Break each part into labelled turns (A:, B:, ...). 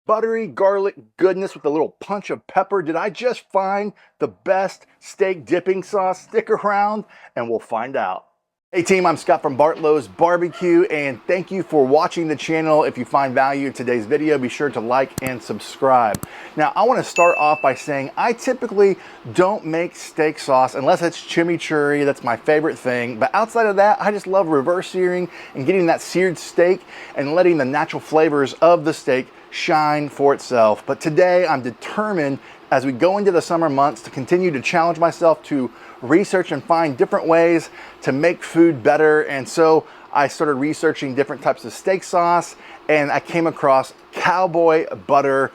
A: buttery garlic goodness with a little punch of pepper. Did I just find the best steak dipping sauce? Stick around and we'll find out. Hey team, I'm Scott from Bartlow's Barbecue, and thank you for watching the channel. If you find value in today's video, be sure to like and subscribe. Now, I want to start off by saying I typically don't make steak sauce unless it's chimichurri. That's my favorite thing. But outside of that, I just love reverse searing and getting that seared steak and letting the natural flavors of the steak shine for itself. But today, I'm determined as we go into the summer months to continue to challenge myself to research and find different ways to make food better. And so I started researching different types of steak sauce, and I came across Cowboy butter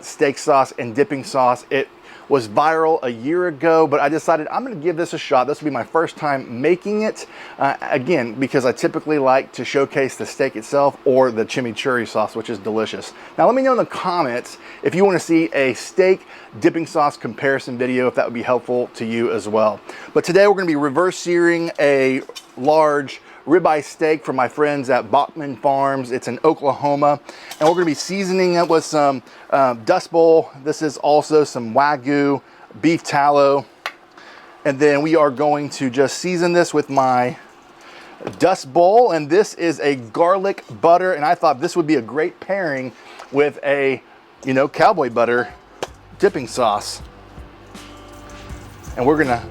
A: steak sauce and dipping sauce. It was viral a year ago, but I decided I'm gonna give this a shot. This will be my first time making it, again, because I typically like to showcase the steak itself or the chimichurri sauce, which is delicious. Now let me know in the comments if you wanna see a steak dipping sauce comparison video, if that would be helpful to you as well. But today we're gonna be reverse searing a large ribeye steak from my friends at Bachman Farms. It's in Oklahoma, and we're gonna be seasoning it with some Dust Bowl. This is also some Wagyu beef tallow, and then we are going to just season this with my Dust Bowl. And this is a garlic butter, and I thought this would be a great pairing with a, you know, Cowboy butter dipping sauce. And we're gonna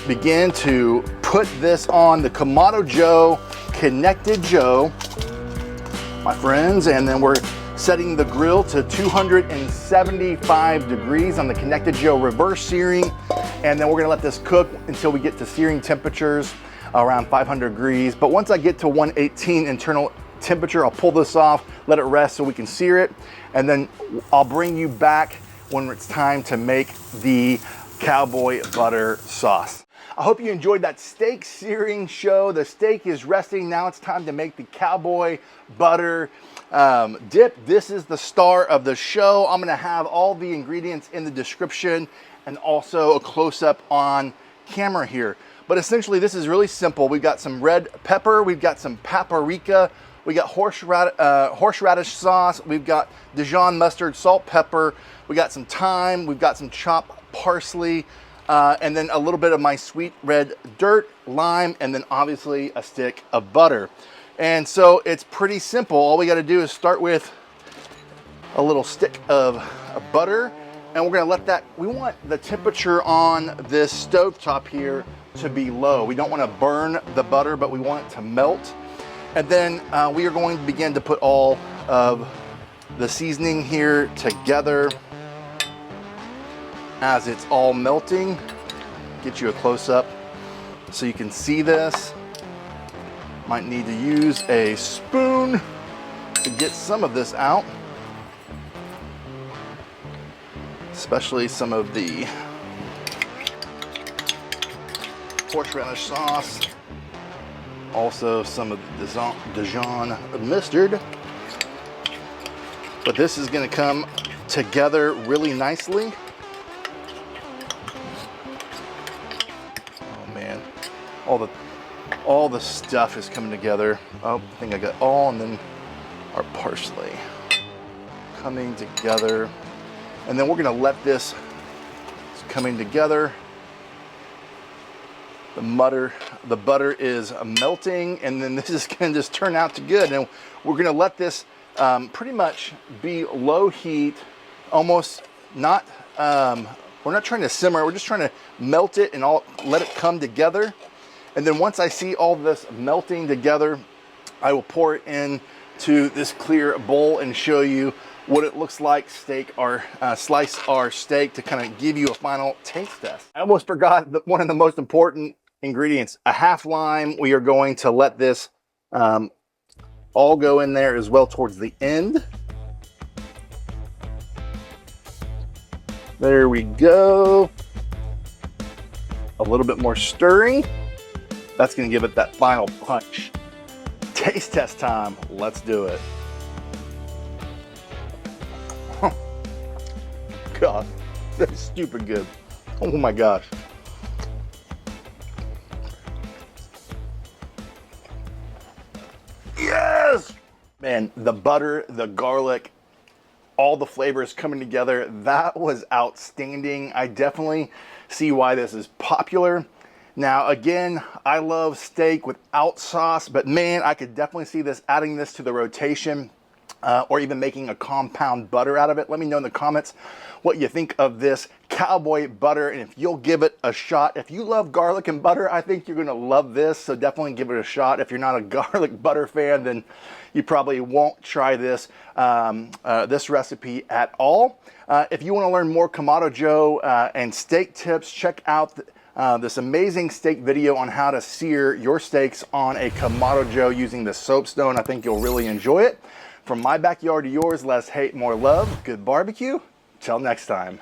A: begin to put this on the Kamado Joe Konnected Joe, my friends, and then we're setting the grill to 275 degrees on the Konnected Joe reverse searing, and then we're gonna let this cook until we get to searing temperatures around 500 degrees. But once I get to 118 internal temperature, I'll pull this off, let it rest so we can sear it, and then I'll bring you back when it's time to make the Cowboy butter sauce. I hope you enjoyed that steak searing show. The steak is resting. Now it's time to make the Cowboy butter dip. This is the star of the show. I'm gonna have all the ingredients in the description and also a close-up on camera here. But essentially this is really simple. We've got some red pepper, we've got some paprika, we got horseradish sauce, we've got Dijon mustard, salt, pepper, we got some thyme, we've got some chopped parsley, and then a little bit of my sweet red dirt, lime, and then obviously a stick of butter. And so it's pretty simple. All we got to do is start with a little stick of butter, and we're going to let that, we want the temperature on this stovetop here to be low. We don't want to burn the butter, but we want it to melt. And then we are going to begin to put all of the seasoning here together. As it's all melting, get you a close-up so you can see this. Might need to use a spoon to get some of this out, especially some of the horseradish sauce, also some of the Dijon mustard. But this is going to come together really nicely. All the stuff is coming together. Oh, I think I got all, and then our parsley coming together. And then we're gonna let this, it's coming together. The butter is melting, and then this is gonna just turn out to good. And we're gonna let this pretty much be low heat, almost not, we're not trying to simmer, we're just trying to melt it and let it come together. And then once I see all this melting together, I will pour it into this clear bowl and show you what it looks like, slice our steak to kind of give you a final taste test. I almost forgot one of the most important ingredients, a half lime. We are going to let this all go in there as well towards the end. There we go. A little bit more stirring. That's gonna give it that final punch. Taste test time, let's do it. God, that's stupid good. Oh my gosh. Yes! Man, the butter, the garlic, all the flavors coming together. That was outstanding. I definitely see why this is popular. Now, again, I love steak without sauce, but man, I could definitely see this, adding this to the rotation, or even making a compound butter out of it. Let me know in the comments what you think of this Cowboy butter, and if you'll give it a shot. If you love garlic and butter, I think you're gonna love this, so definitely give it a shot. If you're not a garlic butter fan, then you probably won't try this, this recipe at all. If you wanna learn more Kamado Joe and steak tips, check out this amazing steak video on how to sear your steaks on a Kamado Joe using the soapstone. I think you'll really enjoy it. From my backyard to yours, less hate, more love. Good barbecue. Till next time.